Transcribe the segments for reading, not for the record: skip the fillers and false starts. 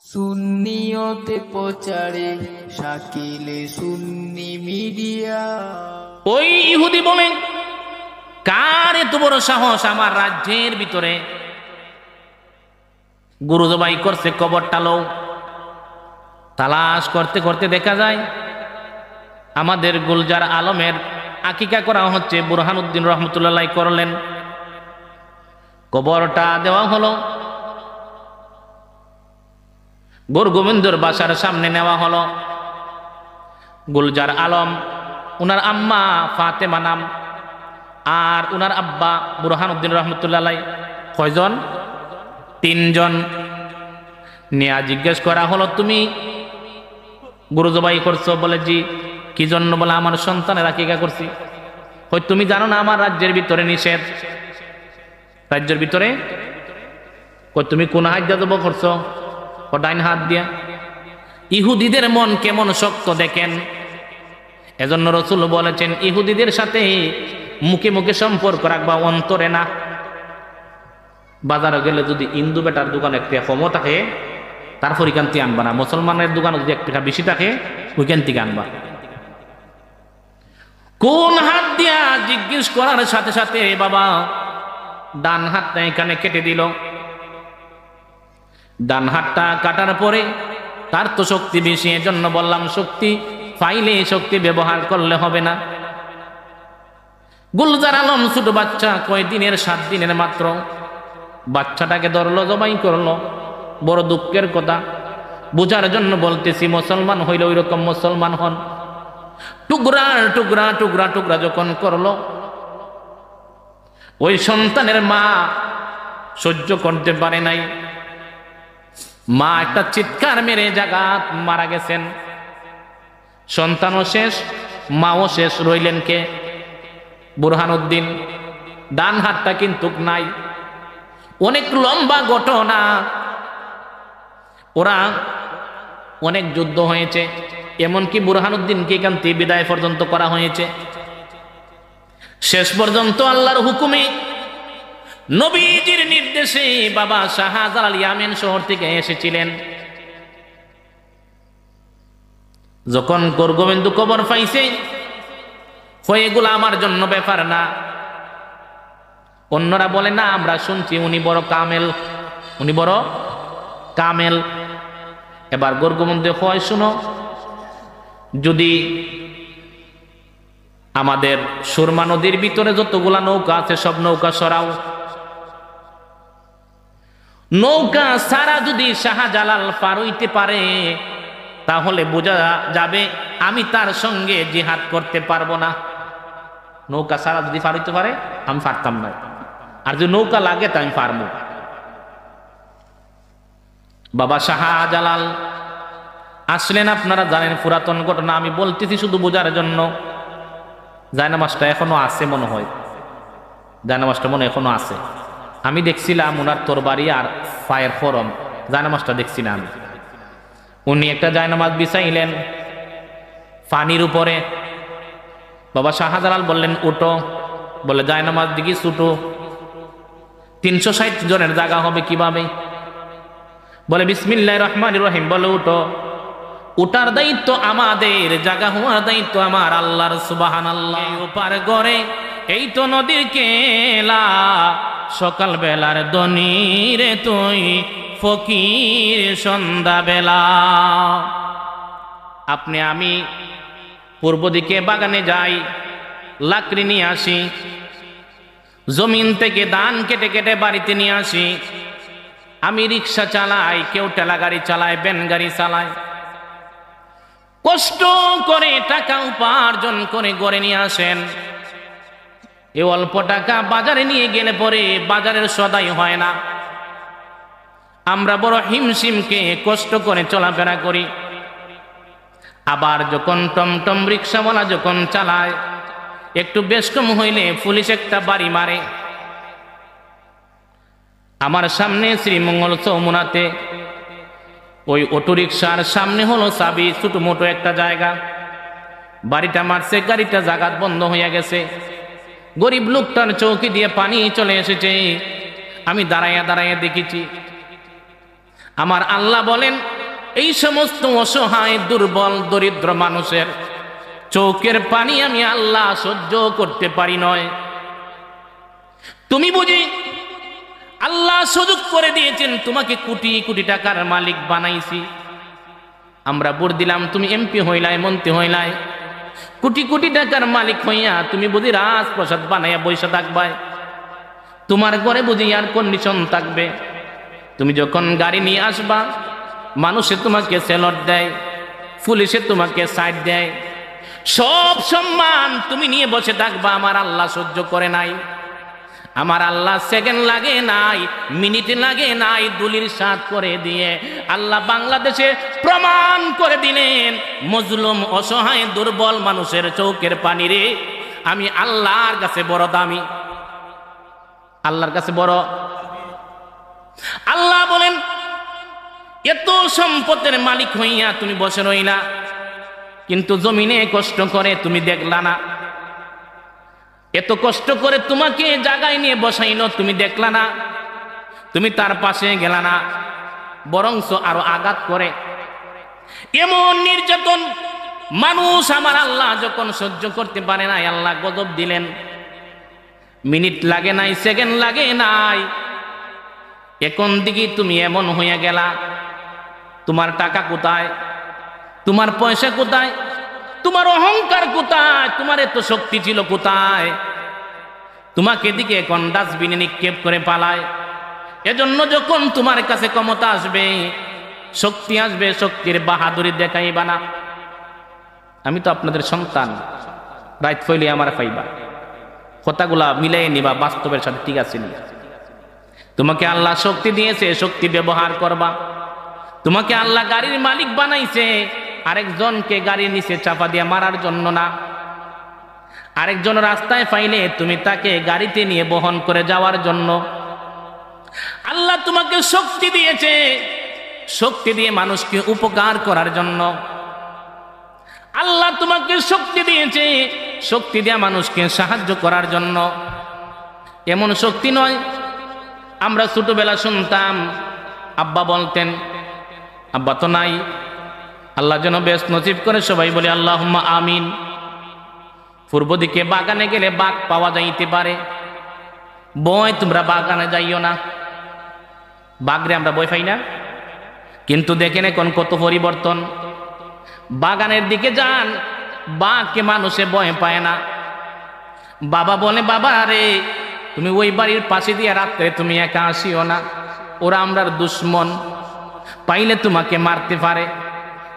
সুন্নিয়তে প্রচারে শাকিলে সুন্নি মিডিয়া। ওই ইহুদি বলে, কার এত বড় সাহস আমার রাজ্যের ভিতরে গরু জবাই করছে, কবরটা লো। তালাশ করতে করতে দেখা যায় আমাদের গুলজার আলমের আকিকা করা হচ্ছে। বুরহানুদ্দিন রহমতুল্লাহ করলেন, কবরটা দেওয়া হলো, গরু গোবিন্দর বাসার সামনে নেওয়া হলো। গুলজার আলম, উনার আম্মা ফাতেমা নাম, আর উনার আব্বা বুরহানুদ্দিন রহমতুল্লাহ, কয়জন? 3 জন। নিয়া জিজ্ঞেস করা হলো, তুমি গরু জবাই করছো? বলে জি। কি জন্য? বলে আমার সন্তানের আকিকা করছি। কই তুমি জানো না আমার রাজ্যের ভিতরে নিষেধ? রাজ্যের ভিতরে? কই তুমি কোন হাত দিয়ে জবাই করছো? ও ডাইন হাত দিয়া। ইহুদিদের মন কেমন শক্ত দেখেন। এজন্য রাসূল বলেছেন, ইহুদিদের সাথে মুখে মুখে সম্পর্ক রাখবা, অন্তরে না। বাজারে গেলে যদি হিন্দু বেটার দোকানে একটা কমও থাকে, তারপর এখান থেকে আনবা না। মুসলমানের দোকানে যদি একটা বেশি থাকে, ওইখান থেকে আনবা। কোন হাত দিয়া জিজ্ঞেস করার সাথে সাথে বাবা ডান হাতটা এখানে কেটে দিল। ডান হাতটা কাটার পরে তার তো শক্তি বেশি, এজন্য বললাম শক্তি পাইলে শক্তি ব্যবহার করলে হবে না। গুলজার আলম ছোট বাচ্চা, কয়দিনের? 7 দিনের মাত্র। বাচ্চাটাকে ধরলো, জবাই করলো। বড় দুঃখের কথা, বোঝার জন্য বলতেছি, মুসলমান হইলে ওই রকম মুসলমান হন। টুকরা টুকরা টুকরা টুকরা যখন করলো, ওই সন্তানের মা সহ্য করতে পারে নাই। মা একটা চিৎকার মেরে জাগাত মারা গেছেন। সন্তানও শেষ, মাও শেষ। রইলেন কে? বুরহানুদ্দিন। ডান হাতটা কিন্তু নাই। অনেক লম্বা ঘটনা। ওরা অনেক যুদ্ধ হয়েছে, এমনকি বুরহানুদ্দিনকে এখান থেকে বিদায় পর্যন্ত করা হয়েছে। শেষ পর্যন্ত আল্লাহর হুকুমে, নবীজির নির্দেশে বাবা শাহজালাল ইয়ামেন শহর থেকে এসেছিলেন। যখন গোবিন্দ কবর পাইছে, এগুলো আমার জন্য ব্যাপার না। অন্যরা বলে না, আমরা শুনছি উনি বড় কামেল, উনি বড় কামেল। এবার গোবিন্দ হয়, শুনো, যদি আমাদের সুরমা নদীর ভিতরে যতগুলা নৌকা আছে সব নৌকা সরাও। নৌকা সারা যদি শাহজালাল পার হইতে পারে, তাহলে বোঝা যাবে আমি তার সঙ্গে জিহাদ করতে পারবো না। নৌকা সারা যদি পার হইতে পারে, আমি পারতাম না। আর যদি নৌকা লাগে তা আমি পারবো। বাবা শাহজালাল আসলেন, আপনারা জানেন পুরাতন ঘটনা, আমি বলতেছি শুধু বোঝার জন্য। জায়নামাজটা এখনো আছে মনে হয়, জায়নামাজটা মনে এখনো আছে। আমি দেখছিলাম ওনার তরবারি আর ফায়ার ফরম, জায়নামাজটা দেখছি না আমি। উনি একটা জায়নামাজ বিছাইলেন পানির উপরে। বাবা শাহজালাল বললেন, উঠো। বলে, জায়নামাজ দিকে ছুটো। 360 জনের জায়গা হবে কিভাবে? বলে, বিসমিল্লাহির রহমানির রহিম। বলে, উঠো। উঠার দায়িত্ব আমাদের, জায়গা হওয়ার দায়িত্ব আমার আল্লাহর। সুবহানাল্লাহ। ওপার গড়ে এই তো নদীর কেলা, সকাল বেলার দনি রে তুই ফকির সন্ধ্যা বেলা। আপনি আমি পূর্ব দিকে বাগানে যাই, লাকড়ি নিয়ে আসি, জমিন থেকে ধান কেটে কেটে বাড়িতে নিয়ে আসি। আমি রিক্সা চালাই, কেউ ঠেলা গাড়ি চালায়, ভ্যান গাড়ি চালায়। কষ্ট করে টাকা উপার্জন করে গড়ে নিয়ে আসেন। এই অল্প টাকা বাজারে নিয়ে গেলে পরে বাজারের সদাই হয় না। আমরা বড় হিমশিমকে কষ্ট করে চলাফেরা করি। আবার যখন টমটম রিক্সাওয়ালা যখন চালায়, একটু বেশ কম হইলে পুলিশ একটা বাড়ি মারে। আমার সামনে শ্রীমঙ্গল চৌমুনাতে ওই অটো রিক্সার সামনে হলো চাবি, ছোট মোটো একটা জায়গা। বাড়িটা মারছে, গাড়িটা জাগাত বন্ধ হইয়া গেছে। গরিব লোকটার চৌকি দিয়ে পানি চলে এসেছে। আমি দাঁড়াইয়া দাঁড়াইয়া দেখেছি। আমার আল্লাহ বলেন এই সমস্ত অসহায় দুর্বল দরিদ্র মানুষের চোখের পানি আমি আল্লাহ সহ্য করতে পারি নয়। তুমি বুঝি আল্লাহ সুযোগ করে দিয়েছেন, তোমাকে কোটি কোটি টাকার মালিক বানাইছি, আমরা ভোট দিলাম, তুমি এমপি হইলাই, মন্ত্রী হইলাই, কোটি কোটি টাকার মালিক হইয়া তুমি বুঝি রাজপ্রসাদ বানাইয়া বৈশা থাকবাই, তোমার ঘরে বুঝি এয়ার কন্ডিশন থাকবে, তুমি যখন গাড়ি নিয়ে আসবা মানুষে তোমাকে সেলট দেয়, পুলিশে তোমাকে সাইড দেয়, সব সম্মান তুমি নিয়ে বসে থাকবা। আমার আল্লাহ সহ্য করে নাই। আমার আল্লাহ সেকেন্ড লাগে নাই, মিনিট লাগে নাই, দলিল সাত করে দিয়ে আল্লাহ বাংলাদেশে প্রমাণ করে দিলেন মজলুম অসহায় দুর্বল মানুষের চোখের পানি রে আমি আল্লাহর কাছে বড় দামি, আল্লাহর কাছে বড়। আল্লাহ বলেন এত সম্পদের মালিক হইয়া তুমি বসে রইলা, কিন্তু জমিনে কষ্ট করে তুমি দেখলা না, এত কষ্ট করে তোমাকে জায়গায় নিয়ে বসাইলো তুমি দেখলা না, তুমি তার পাশে গেলা না, বরংস আরো আঘাত করে। এমন নির্যাতন মানুষ আমার আল্লাহ যখন সহ্য করতে পারে নাই, আল্লাহ গজব দিলেন। মিনিট লাগে নাই, সেকেন্ড লাগে নাই, এখন দিকে তুমি এমন হইয়া গেলা, তোমার টাকা কোথায়, তোমার পয়সা কোথায়, তোমার অহংকার কোথায়, তোমার এত শক্তি ছিল কোথায়, তোমাকে দিকে এখন ডাস্টবিনে নিক্ষেপ করে পালায়। এজন্য যখন তোমার কাছে ক্ষমতা আসবে, শক্তি আসবে, শক্তির বাহাদুরি দেখাইবা না। আমি তো আপনাদের সন্তান, রাইত ফইলে আমার পাইবা, কথাগুলা মিলাই নিবা বাস্তবের সাথে, ঠিক আছে নি? তোমাকে আল্লাহ শক্তি দিয়েছে, শক্তি ব্যবহার করবা। তোমাকে আল্লাহ গাড়ির মালিক বানাইছে আরেকজনকে গাড়ির নিচে চাপা দিয়ে মারার জন্য না। আরেকজন রাস্তায় পাইলে তুমি তাকে গাড়িতে নিয়ে বহন করে যাওয়ার জন্য। আল্লাহ তোমাকে শক্তি দিয়েছে, শক্তি দিয়ে মানুষকে উপকার করার জন্য। আল্লাহ তোমাকে শক্তি দিয়েছে, শক্তি দিয়ে মানুষকে সাহায্য করার জন্য। এমন শক্তি নয়, আমরা ছোটবেলা শুনতাম আব্বা বলতেন, আব্বা তো নাই, আল্লাহ যেন বেশ নসিব করে, সবাই বলে আল্লাহুম্মা আমিন। পূর্ব দিকে বাগানে গেলে বাঘ পাওয়া যাইতে পারে, বয় তোমরা বাগানে যাইও না, বাঘরে আমরা বই পাই না। কিন্তু দেখেন এখন কত পরিবর্তন, বাগানের দিকে যান, বাঘকে মানুষে ভয় পায় না। বাবা বলে বাবা রে তুমি ওই বাড়ির পাশে দিয়ে রাত্রে তুমি একা আসিও না, ওরা আমরার দুশ্মন, পাইলে তোমাকে মারতে পারে।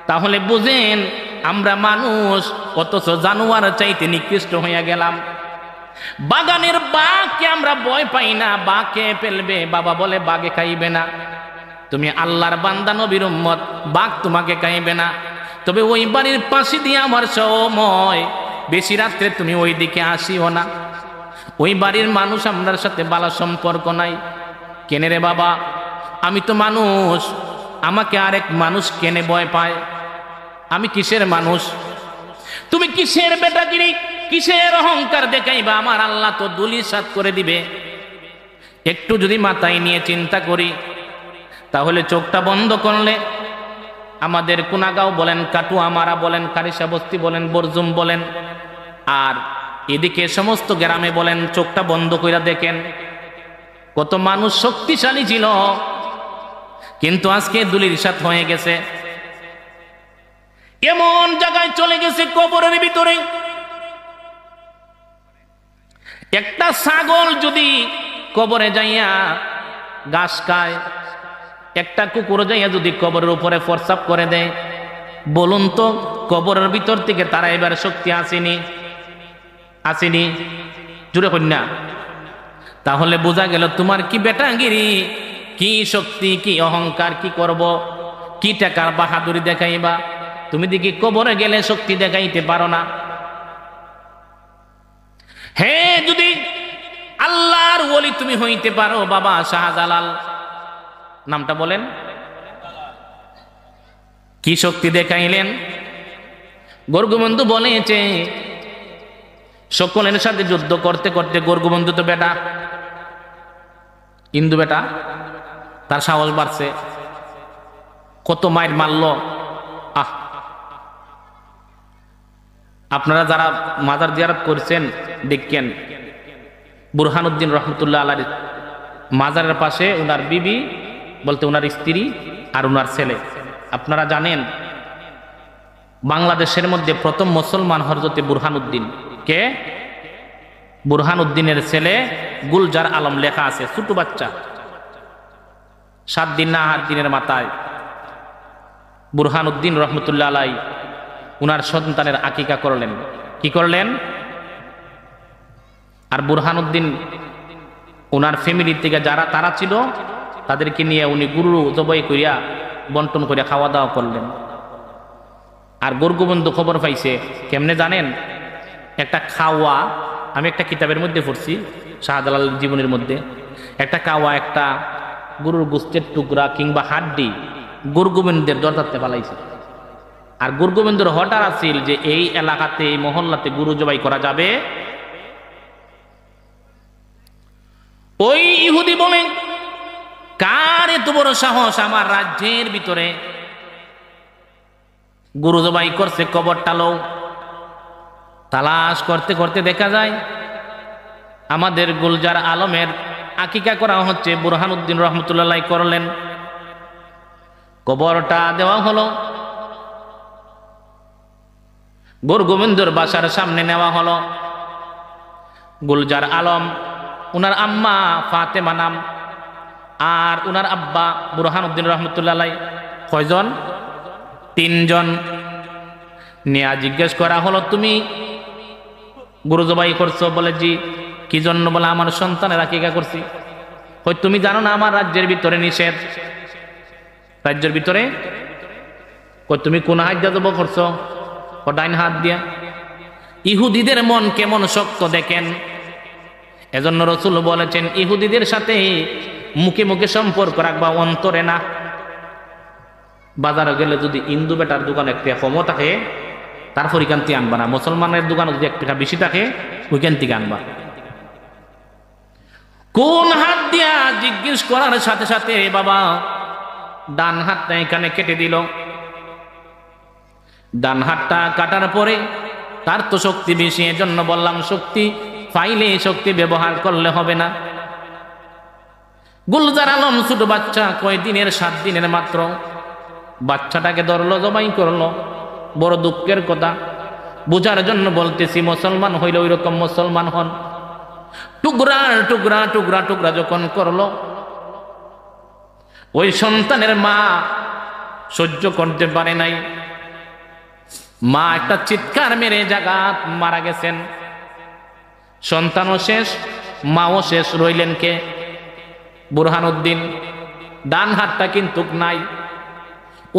তাহলে বুঝেন আমরা মানুষ অথচ জানোয়ার চাইতে নিকৃষ্ট হইয়া গেলাম। বাগানের বাঘকে আমরা ভয় পাই না, বাঘকে ফেলবে, বাবা বলে বাঘে খাইবে না। তুমি আল্লাহর বান্দা নবীর উম্মত, বাঘ তোমাকে খাইবে না। তবে ওই বাড়ির পাশে দিয়ে আমার সময় বেশি রাত্রে তুমি ওই দিকে আসিও না, ওই বাড়ির মানুষ আমরার সাথে ভালো সম্পর্ক নাই। কেনে রে বাবা, আমি তো মানুষ, আমাকে আরেক মানুষ কেনে ভয় পায়? আমি কিসের মানুষ? তুমি কিসের বেটাগিরি, কিসের অহংকার দেখাইবা? আমার আল্লাহ তো দুলিশাত করে দিবে। একটু যদি মাথায় নিয়ে চিন্তা করি, তাহলে চোখটা বন্ধ করলে আমাদের কুনাগাঁও বলেন, কাটুয়ামারা বলেন, কারিসা বস্তি বলেন, বরজুম বলেন, আর এদিকে সমস্ত গ্রামে বলেন, চোখটা বন্ধ কইরা দেখেন কত মানুষ শক্তিশালী ছিল, কিন্তু আজকে দুলিশাত হয়ে গেছে। এমন জায়গায় চলে গেছে কবরের ভিতরে। একটা ছাগল যদি কবরে যাইয়া ঘাস খায়, একটা কুকুর যাইয়া যদি কবরের উপরে ফরসাপ করে দেয়, বলুন তো কবরের ভিতর থেকে তারা এবার শক্তি আসেনি? আসেনি? জুড়ে কন্যা। তাহলে বোঝা গেল তোমার কি বেটাগিরি, কি শক্তি, কি অহংকার, কি করব, কি টাকার বাহাদুরি দেখাইবা? তুমি দেখি কবরে গেলে শক্তি দেখাইতে পারো না। হে যদি আল্লাহর ওলি তুমি হইতে পারো, বাবা শাহজালাল নামটা বলেন, কি শক্তি দেখাইলেন? গর্গবন্ধু বলেছে সকলের সাথে যুদ্ধ করতে করতে, গর্গবন্ধু তো বেটা, হিন্দু বেটা, তার সাহস বাড়ছে, কত মায়ের মারল। আহ, আপনারা যারা মাজার জিয়ারত করছেন দেখেন, বুরহানুদ্দিন রহমতুল্লাহ আলাইহির মাজারের পাশে উনার বিবি বলতে উনার স্ত্রী আর উনার ছেলে। আপনারা জানেন বাংলাদেশের মধ্যে প্রথম মুসলমান হযরতে বুরহানুদ্দিন কে? বুরহানুদ্দিনের ছেলে গুলজার আলম, লেখা আছে, ছোট বাচ্চা, 7 দিন না 8 দিনের মাথায় বুরহানুদ্দিন রহমতুল্লাহ আলাইহি উনার সন্তানের আকিকা করলেন। কি করলেন? আর বুরহানুদ্দিন উনার ফ্যামিলি থেকে যারা তারা ছিল তাদেরকে নিয়ে উনি গরু জবাই করিয়া বন্টন করিয়া খাওয়া দাওয়া করলেন। আর গর্গবন্ধু খবর পাইছে কেমনে জানেন? একটা খাওয়া, আমি একটা কিতাবের মধ্যে পড়ছি, শাহজালাল জীবনের মধ্যে, একটা কাওয়া একটা গরুর গোস্তের টুকরা কিংবা হাড্ডি গর্গবন্ধুদের দরজাতে পালাইছে। আর গর্গবন্ধুর হঠাৎ আছিল যে এই এলাকাতে, এই মহল্লাতে গরু জবাই করা যাবে। ওই ইহুদি বলে, কার এত বড় সাহস আমার রাজ্যের ভিতরে গরু জবাই করছে, কবরটা লও। তালাশ করতে করতে দেখা যায় আমাদের গুলজার আলমের আকিকা করা হচ্ছে। বুরহানুদ্দিন রহমতুল্লাহ আলাইহি করলেন, কবরটা দেওয়া হলো, গর্গবন্ধুর বাসার সামনে নেওয়া হলো। গুলজার আলম, উনার আম্মা ফাতেমা নাম, আর উনার আব্বা বুরহানুদ্দিন রহমতুল্লাহ আলাইহি কয়জন? 3 জন। নিয়া জিজ্ঞেস করা হলো, তুমি গরু জবাই করছো? বলে জি। কি জন্য? বলে আমার সন্তানের আকিকা করছি। কই তুমি জানো না আমার রাজ্যের ভিতরে নিষেধ? রাজ্যের ভিতরে? কই তুমি কোন হাত দিয়ে জবাই করছো? ও ডাইন হাত দিয়া। ইহুদিদের মন কেমন শক্ত দেখেন। এজন্য রাসূল বলেছেন ইহুদিদের সাথে মুখে মুখে সম্পর্ক রাখবা, অন্তরে না। বাজারে গেলে যদি হিন্দু বেটার দোকানে একটা কম থাকে তারপর এখান থেকে আনবা না, মুসলমানের দোকানে যদি এক টাকা বেশি থাকে ওইখান থেকে আনবা। কোন হাত দিয়া জিজ্ঞেস করার সাথে সাথে বাবা ডান হাতটা এখানে কেটে দিল। ডান হাতটা কাটার পরে তার তো শক্তি বেশি, এজন্য বললাম শক্তি পাইলে শক্তি ব্যবহার করলে হবে না। গুলজার আলম ছোট বাচ্চা, কয়দিনের? 7 দিনের মাত্র। বাচ্চাটাকে ধরলো, জবাই করলো। বড় দুঃখের কথা, বোঝার জন্য বলতেছি, মুসলমান হইলে ওই রকম মুসলমান হন। টুকরা টুকরা টুকরা টুকরা যখন করলো, ওই সন্তানের মা সহ্য করতে পারে নাই। মা একটা চিৎকার মেরে জাগাত মারা গেছেন। সন্তানও শেষ, মাও শেষ। রইলেন কে? বুরহানুদ্দিন। ডান হাতটা কিন্তু নাই।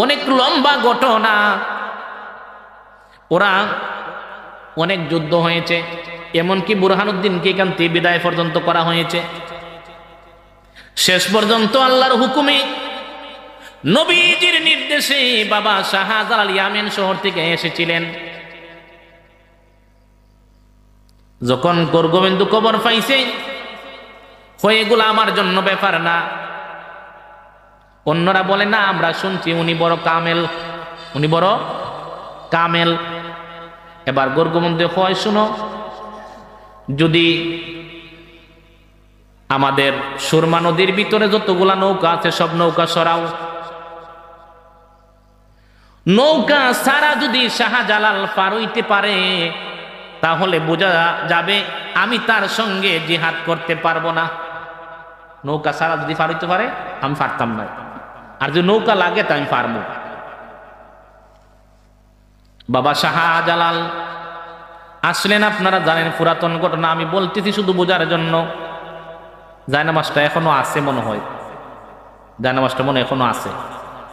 অনেক লম্বা ঘটনা, ওরা অনেক যুদ্ধ হয়েছে, এমনকি বুরহানুদ্দিনকে এখান থেকে বিদায় পর্যন্ত করা হয়েছে। শেষ পর্যন্ত আল্লাহর হুকুমে, নবীজির নির্দেশে বাবা শাহজালাল ইয়ামেন শহর থেকে এসেছিলেন। যখন গর্গবন্ধু খবর পাইছে, এগুলো আমার জন্য ব্যাপার না। অন্যরা বলে না, আমরা শুনছি উনি বড় কামেল, উনি বড় কামেল। এবার গর্গবন্ধু হয়, শুনো, যদি আমাদের সুরমা নদীর ভিতরে যতগুলা নৌকা আছে সব নৌকা সরাও। নৌকা সারা যদি শাহজালাল পার হইতে পারে তাহলে বোঝা যাবে আমি তার সঙ্গে জিহাদ করতে পারবো না। নৌকা সারা যদি পার হইতে পারে আমি পারতাম না, আর যদি নৌকা লাগে তা আমি পারবো। বাবা শাহজালাল আসলেন, আপনারা জানেন পুরাতন ঘটনা, আমি বলতেছি শুধু বোঝার জন্য। জায়নামাজটা এখনো আছে মনে হয়, জায়নামাজটা মনে এখনো আছে।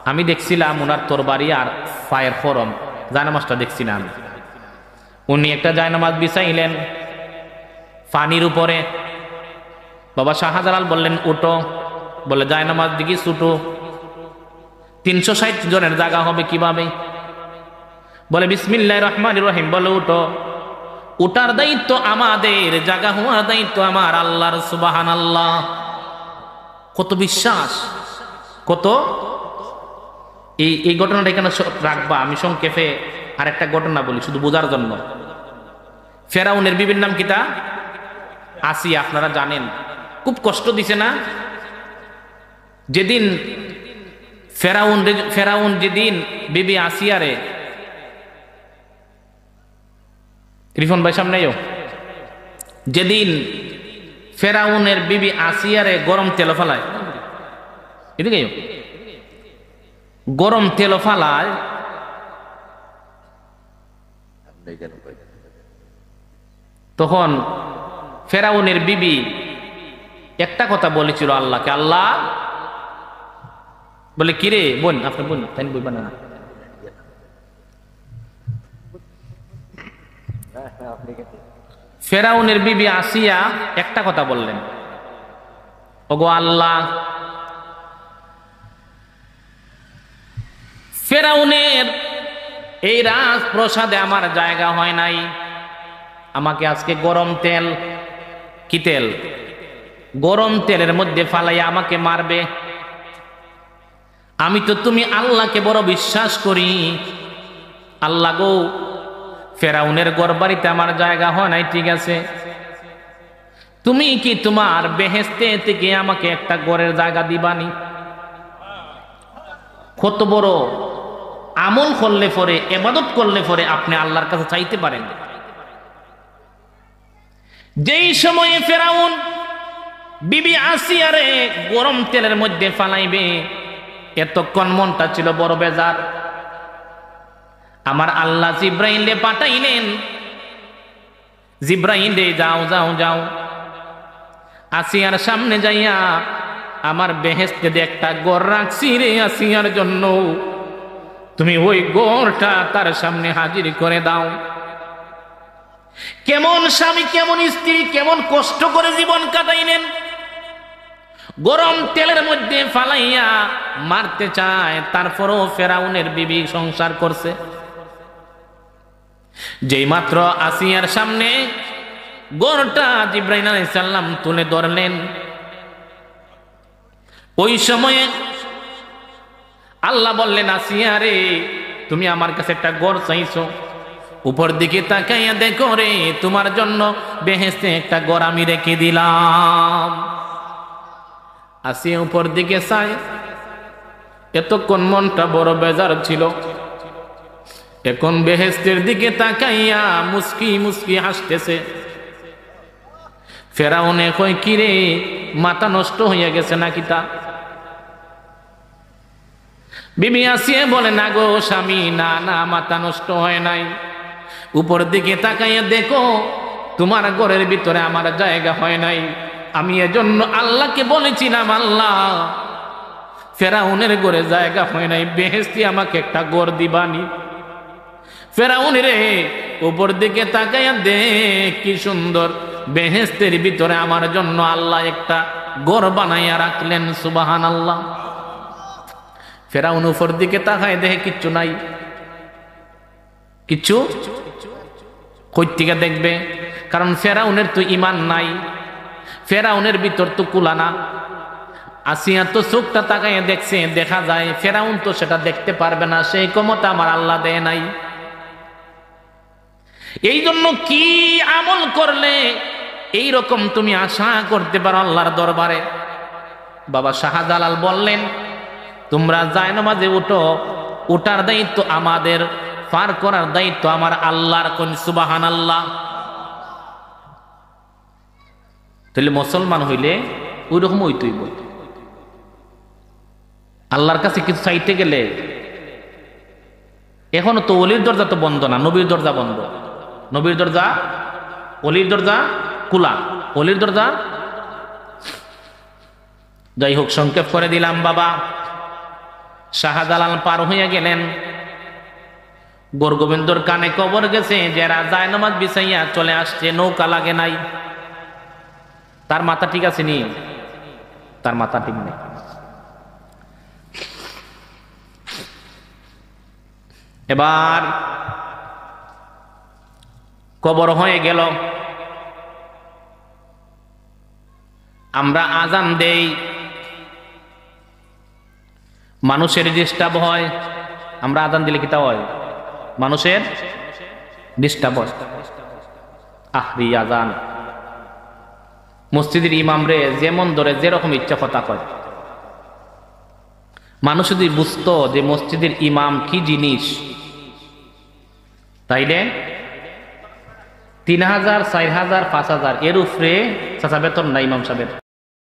আমি দেখছিলাম ওনার তরবারি আর ফায়ার ফরম, জায়নামাজটা দেখছি না আমি। উনি একটা জায়নামাজ বিছাইলেন পানির উপরে। বাবা শাহজালাল বললেন উঠো, বলে জায়নামাজ দিকে ছুটো, 360 জনের জায়গা হবে কিভাবে? বলে বিসমিল্লাহির রহমানির রহিম, বলে উঠো। উঠার দায়িত্ব আমাদের, জায়গা হওয়ার দায়িত্ব আমার আল্লাহর। সুবহানাল্লাহ। কত বিশ্বাস, কত এই ঘটনাটা এখানে রাখবা, আমি সংক্ষেপে আরেকটা ঘটনা বলি শুধু বোঝার জন্য। ফেরাউনের বিবির নাম কিটা? আসিয়া। আপনারা জানেন খুব কষ্ট দিছে না? যেদিন ফেরাউন যেদিন বিবি আসিয়ারে, রিফন ভাই সামনেও, যেদিন ফেরাউনের বিবি আসিয়ারে গরম তেল ফালায়, এদিকে গরম তেল ফালায়, তখন ফেরাউনের বিবি একটা কথা বলেছিল আল্লাহকে। আল্লাহ বলে, কিরে বোন, আপনার বোন তাই বই বানা না, ফেরাউনের বিবি আসিয়া একটা কথা বললেন, ওগো আল্লাহ, ফেরাউনের এই রাজপ্রসাদে আমার জায়গা হয় নাই, আমাকে আজকে গরম তেল, কি তেল, গরম তেলের মধ্যে ফালাইয়া আমাকে মারবে। আমি তো তুমি আল্লাহকে বড় বিশ্বাস করি, আল্লাহ গো, ফেরাউনের ঘর বাড়িতে আমার জায়গা হয় নাই, ঠিক আছে, তুমি কি তোমার বেহেশতে থেকে আমাকে একটা ঘরের জায়গা দিবানি? কত বড় আমল করলে পরে, ইবাদত করলে পরে আপনি আল্লাহর কাছে চাইতে পারেন। যেই সময়ে ফেরাউন বিবি আসিয়ারে গরম তেলের মধ্যে ফালাইবে, এতক্ষণ মনটা ছিল বড় বেজার। আমার আল্লাহ জিব্রাইলে পাঠাইলেন, জিব্রাইলে যাও যাও যাও, আসিয়ার সামনে যাইয়া আমার বেহেশতে একটা ঘর রাখছি রে আসিয়ার জন্য, তুমি ওই ঘরটা তার সামনে হাজির করে দাও। কেমন স্বামী, কেমন স্ত্রী, কেমন কষ্ট করে জীবন কাটাইলেন, গরম তেলের মধ্যে ফালাইয়া মারতে চায়, তারপরও ফেরাউনের বিবি সংসার করছে। যেই মাত্র আসিয়ার সামনে ঘরটা জিব্রাইল আলাইহিস সালাম তুলে ধরলেন, ওই সময়ে আল্লাহ বললেন, আসিয়া রে, তুমি আমার কাছে একটা ঘর চাইছো, উপর দিকে তাকাইয়া দেখো রে, তোমার জন্য বেহেশতে একটা ঘর আমি রেখে দিলাম। আসিয়া উপর দিকে চায়, এতক্ষণ মনটা বড় বেজার ছিল, এখন বেহেশতের দিকে তাকাইয়া মুস্কি মুস্কি হাসতেছে। ফেরাউনে কই, কিরে মাথা নষ্ট হইয়া গেছে নাকি তা? বিবি আসিয়া বলে, না গো স্বামী, না না, মাথা নষ্ট হয় নাই, উপর দিকে তাকাইয়া দেখো তোমার ঘরের ভিতরে আমার জায়গা হয় নাই, আমি এজন্য আল্লাহকে বলেছিলাম, আল্লাহ ফেরাউনের ঘরে জায়গা হয় নাই, বেহেশতে আমাকে একটা ঘর দিবানি। ফেরাউন রে, উপর দিকে তাকাইয়া দেখ কি সুন্দর, বেহেশতের ভিতরে আমার জন্য আল্লাহ একটা ঘর বানাইয়া রাখলেন, সুবহানাল্লাহ। ফেরাউন উপর দিকে তাকায় দেখে কিচ্ছু নাই, কিচ্ছু কই থেকে দেখবে? কারণ ফেরাউনের তো ঈমান নাই, ফেরাউনের ভিতর তো কুলানা। আসিয়া তো চোখটা তাকাইয়া দেখছে, দেখা যায় ফেরাউন তো সেটা দেখতে পারবে না, সেই ক্ষমতা আমার আল্লাহ দেয় নাই। এই জন্য কি আমল করলে এই রকম তুমি আশা করতে পারো আল্লাহর দরবারে? বাবা শাহজালাল বললেন, তোমরা জায়নামাজে উঠো, ওঠার দায়িত্ব আমাদের, পার করার দায়িত্ব আমার আল্লাহর। কোন সুবহানাল্লাহ। তাহলে মুসলমান হইলে ওই রকম হইতেই বল। আল্লাহর কাছে কিছু চাইতে গেলে, এখনো তো অলির দরজা তো বন্ধ না, নবীর দরজা বন্ধ। নবীর দরজা, অলির দরজা খোলা, অলির দরজা। যাই হোক, সংক্ষেপ করে দিলাম বাবা। শাহজালাল পার হইয়া গেলেন, গোরগোবিন্দর কানে কবর গেছে, যারা জায়নামাজ বিছাইয়া চলে আসছে, নৌকা লাগে নাই। তার মাথা ঠিক আছে নি? তার মাথা ঠিক নেই। এবার কবর হয়ে গেল, আমরা আজান দেই, মানুষের ডিস্টার্ব হয়, আমরা আজান দিলে কিতা হয়, মানুষের ডিস্টার্ব হয়। আহরি আজান, মসজিদের ইমাম রে যেমন ধরে যেরকম ইচ্ছা কথা কয়। মানুষ যদি বুঝতো যে মসজিদের ইমাম কি জিনিস, তাইলে 3000, 4000, 5000 এর উপরে চাচা বেতন নাই ইমাম সাহেবের।